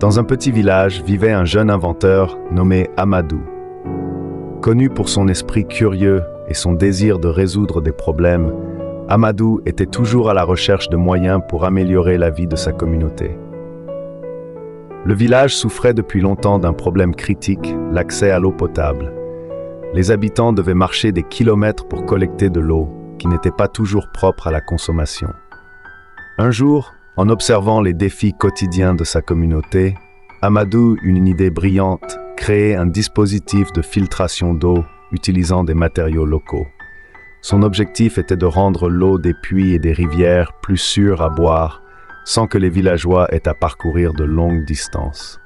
Dans un petit village vivait un jeune inventeur nommé Amadou. Connu pour son esprit curieux et son désir de résoudre des problèmes, Amadou était toujours à la recherche de moyens pour améliorer la vie de sa communauté. Le village souffrait depuis longtemps d'un problème critique, l'accès à l'eau potable. Les habitants devaient marcher des kilomètres pour collecter de l'eau, qui n'était pas toujours propre à la consommation. Un jour, en observant les défis quotidiens de sa communauté, Amadou eut une idée brillante, créer un dispositif de filtration d'eau utilisant des matériaux locaux. Son objectif était de rendre l'eau des puits et des rivières plus sûre à boire, sans que les villageois aient à parcourir de longues distances.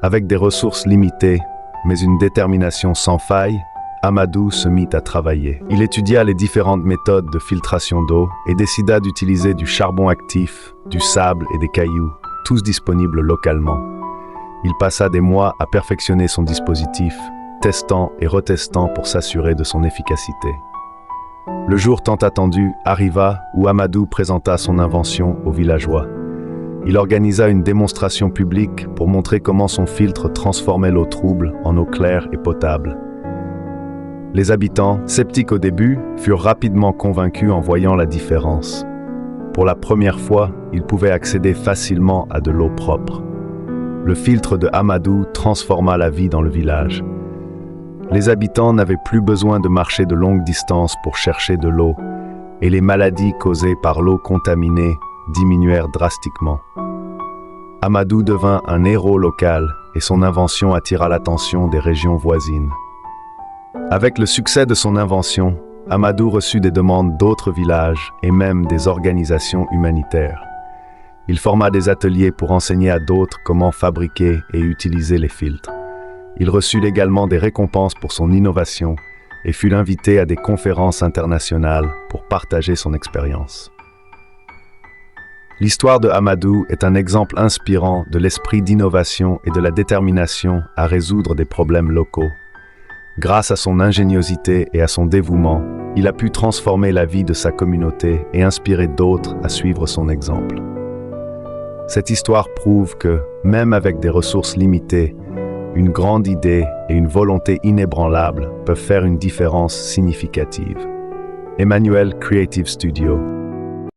Avec des ressources limitées, mais une détermination sans faille, Amadou se mit à travailler. Il étudia les différentes méthodes de filtration d'eau et décida d'utiliser du charbon actif, du sable et des cailloux, tous disponibles localement. Il passa des mois à perfectionner son dispositif, testant et retestant pour s'assurer de son efficacité. Le jour tant attendu arriva où Amadou présenta son invention aux villageois. Il organisa une démonstration publique pour montrer comment son filtre transformait l'eau trouble en eau claire et potable. Les habitants, sceptiques au début, furent rapidement convaincus en voyant la différence. Pour la première fois, ils pouvaient accéder facilement à de l'eau propre. Le filtre de Amadou transforma la vie dans le village. Les habitants n'avaient plus besoin de marcher de longues distances pour chercher de l'eau, et les maladies causées par l'eau contaminée diminuèrent drastiquement. Amadou devint un héros local et son invention attira l'attention des régions voisines. Avec le succès de son invention, Amadou reçut des demandes d'autres villages et même des organisations humanitaires. Il forma des ateliers pour enseigner à d'autres comment fabriquer et utiliser les filtres. Il reçut également des récompenses pour son innovation et fut invité à des conférences internationales pour partager son expérience. L'histoire de Amadou est un exemple inspirant de l'esprit d'innovation et de la détermination à résoudre des problèmes locaux. Grâce à son ingéniosité et à son dévouement, il a pu transformer la vie de sa communauté et inspirer d'autres à suivre son exemple. Cette histoire prouve que, même avec des ressources limitées, une grande idée et une volonté inébranlable peuvent faire une différence significative. Emmanuel Creative Studio.